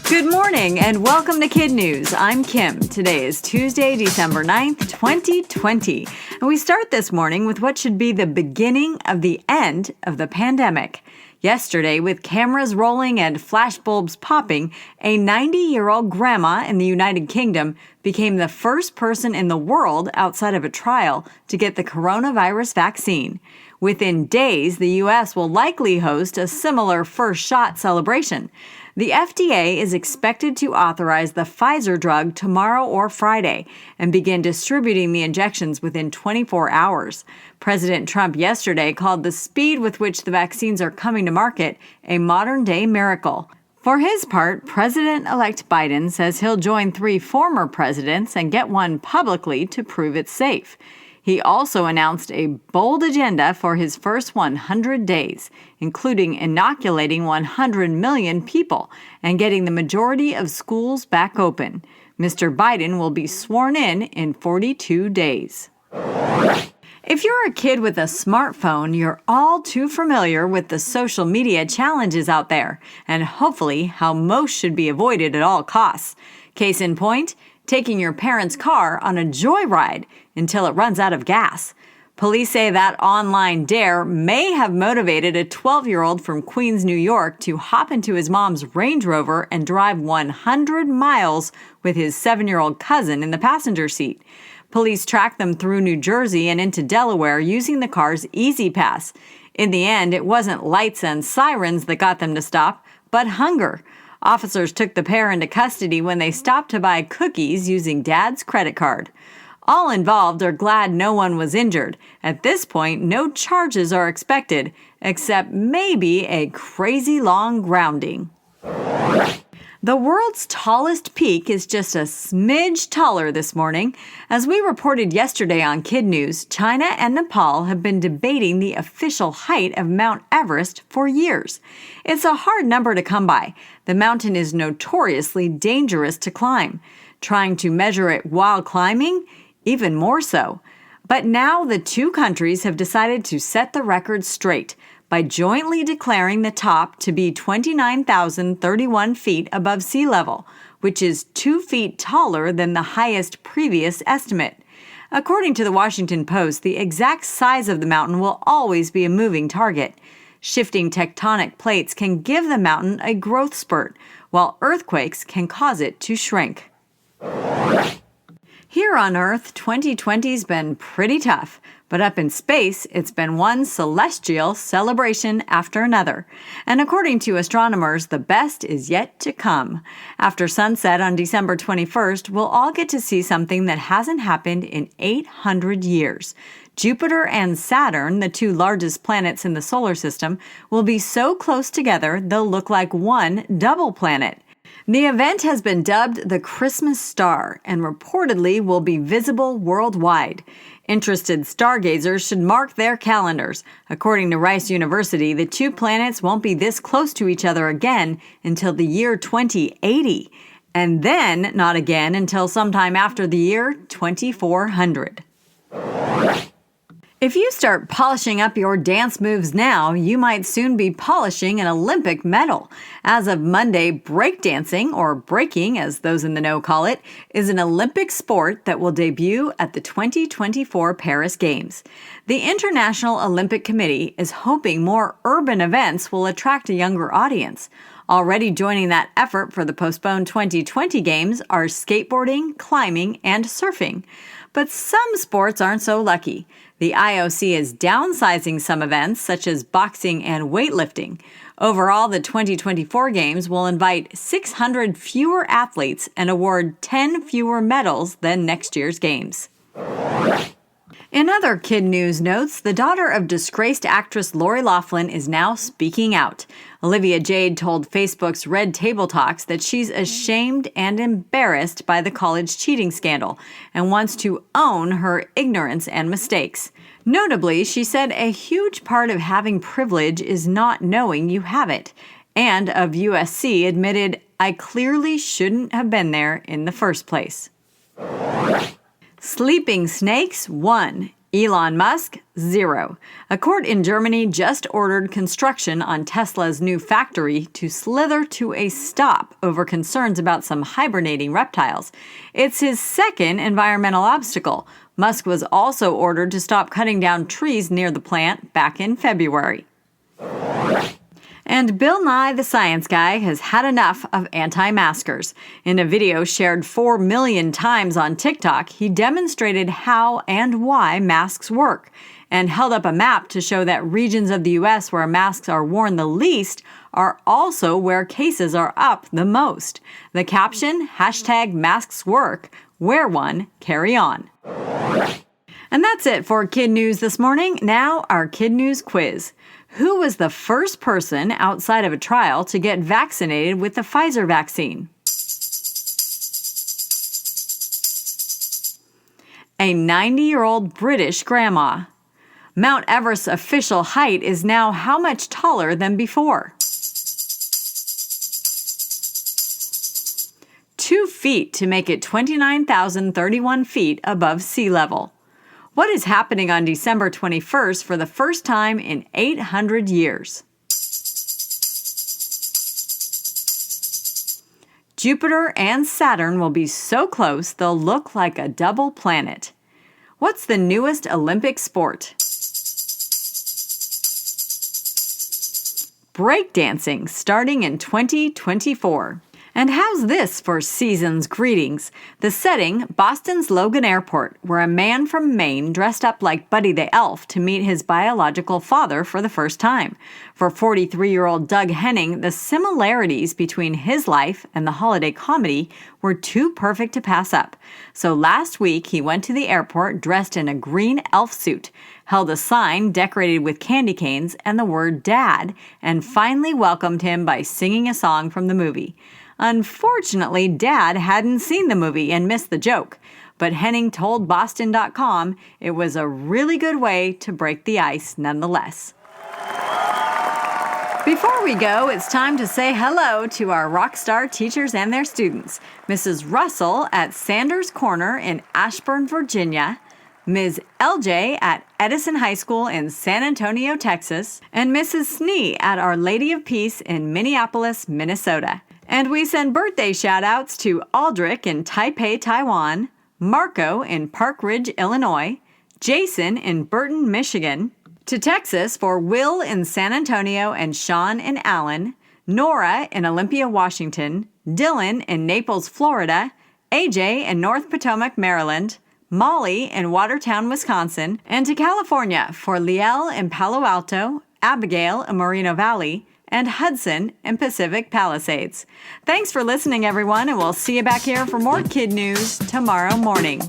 Good morning and welcome to KidNuz. I'm Kim. Today is Tuesday, December 9th, 2020. And we start this morning with what should be the beginning of the end of the pandemic. Yesterday, with cameras rolling and flashbulbs popping, a 90-year-old grandma in the United Kingdom became the first person in the world outside of a trial to get the coronavirus vaccine. Within days, the U.S. will likely host a similar first shot celebration. The FDA is expected to authorize the Pfizer drug tomorrow or Friday and begin distributing the injections within 24 hours. President Trump yesterday called the speed with which the vaccines are coming to market a modern-day miracle. For his part, President-elect Biden says he'll join 3 former presidents and get one publicly to prove it's safe. He also announced a bold agenda for his first 100 days, including inoculating 100 million people and getting the majority of schools back open. Mr. Biden will be sworn in 42 days. If you're a kid with a smartphone, you're all too familiar with the social media challenges out there, and hopefully how most should be avoided at all costs. Case in point, taking your parents' car on a joyride until it runs out of gas. Police say that online dare may have motivated a 12-year-old from Queens, New York to hop into his mom's Range Rover and drive 100 miles with his 7-year-old cousin in the passenger seat. Police tracked them through New Jersey and into Delaware using the car's Easy Pass. In the end, it wasn't lights and sirens that got them to stop, but hunger. Officers took the pair into custody when they stopped to buy cookies using Dad's credit card. All involved are glad no one was injured. At this point, no charges are expected, except maybe a crazy long grounding. The world's tallest peak is just a smidge taller this morning. As we reported yesterday on KidNuz, China and Nepal have been debating the official height of Mount Everest for years. It's a hard number to come by. The mountain is notoriously dangerous to climb. Trying to measure it while climbing? Even more so. But now the two countries have decided to set the record straight by jointly declaring the top to be 29,031 feet above sea level, which is 2 feet taller than the highest previous estimate. According to the Washington Post, the exact size of the mountain will always be a moving target. Shifting tectonic plates can give the mountain a growth spurt, while earthquakes can cause it to shrink. Here on Earth, 2020's been pretty tough, but up in space, it's been one celestial celebration after another. And according to astronomers, the best is yet to come. After sunset on December 21st, we'll all get to see something that hasn't happened in 800 years. Jupiter and Saturn, the 2 largest planets in the solar system, will be so close together they'll look like one double planet. The event has been dubbed the Christmas Star and reportedly will be visible worldwide. Interested stargazers should mark their calendars. According to Rice University, the 2 planets won't be this close to each other again until the year 2080, and then not again until sometime after the year 2400. If you start polishing up your dance moves now, you might soon be polishing an Olympic medal. As of Monday, breakdancing, or breaking as those in the know call it, is an Olympic sport that will debut at the 2024 Paris Games. The International Olympic Committee is hoping more urban events will attract a younger audience. Already joining that effort for the postponed 2020 Games are skateboarding, climbing, and surfing. But some sports aren't so lucky. The IOC is downsizing some events, such as boxing and weightlifting. Overall, the 2024 Games will invite 600 fewer athletes and award 10 fewer medals than next year's Games. In other KidNuz notes, the daughter of disgraced actress Lori Loughlin is now speaking out. Olivia Jade told Facebook's Red Table Talks that she's ashamed and embarrassed by the college cheating scandal and wants to own her ignorance and mistakes. Notably, she said a huge part of having privilege is not knowing you have it, and of USC admitted, "I clearly shouldn't have been there in the first place." Sleeping snakes won. Elon Musk, 0. A court in Germany just ordered construction on Tesla's new factory to slither to a stop over concerns about some hibernating reptiles. It's his second environmental obstacle. Musk was also ordered to stop cutting down trees near the plant back in February. And Bill Nye the Science Guy has had enough of anti-maskers. In a video shared 4 million times on TikTok, he demonstrated how and why masks work and held up a map to show that regions of the U.S. where masks are worn the least are also where cases are up the most. The caption, #MasksWork, wear one, carry on. And that's it for Kid News this morning. Now our Kid News quiz. Who was the first person outside of a trial to get vaccinated with the Pfizer vaccine? A 90-year-old British grandma. Mount Everest's official height is now how much taller than before? 2 feet to make it 29,031 feet above sea level. What is happening on December 21st for the first time in 800 years? Jupiter and Saturn will be so close they'll look like a double planet. What's the newest Olympic sport? Breakdancing, starting in 2024. And how's this for season's greetings? The setting, Boston's Logan Airport, where a man from Maine dressed up like Buddy the Elf to meet his biological father for the first time. For 43-year-old Doug Henning, the similarities between his life and the holiday comedy were too perfect to pass up. So last week, he went to the airport dressed in a green elf suit, held a sign decorated with candy canes and the word Dad, and finally welcomed him by singing a song from the movie. Unfortunately, Dad hadn't seen the movie and missed the joke, but Henning told Boston.com it was a really good way to break the ice nonetheless. Before we go, it's time to say hello to our rock star teachers and their students. Mrs. Russell at Sanders Corner in Ashburn, Virginia, Ms. LJ at Edison High School in San Antonio, Texas, and Mrs. Snee at Our Lady of Peace in Minneapolis, Minnesota. And we send birthday shout-outs to Aldrich in Taipei, Taiwan, Marco in Park Ridge, Illinois, Jason in Burton, Michigan, to Texas for Will in San Antonio and Sean in Allen, Nora in Olympia, Washington, Dylan in Naples, Florida, AJ in North Potomac, Maryland, Molly in Watertown, Wisconsin, and to California for Liel in Palo Alto, Abigail in Moreno Valley, and Hudson in Pacific Palisades. Thanks for listening, everyone, and we'll see you back here for more Kid News tomorrow morning.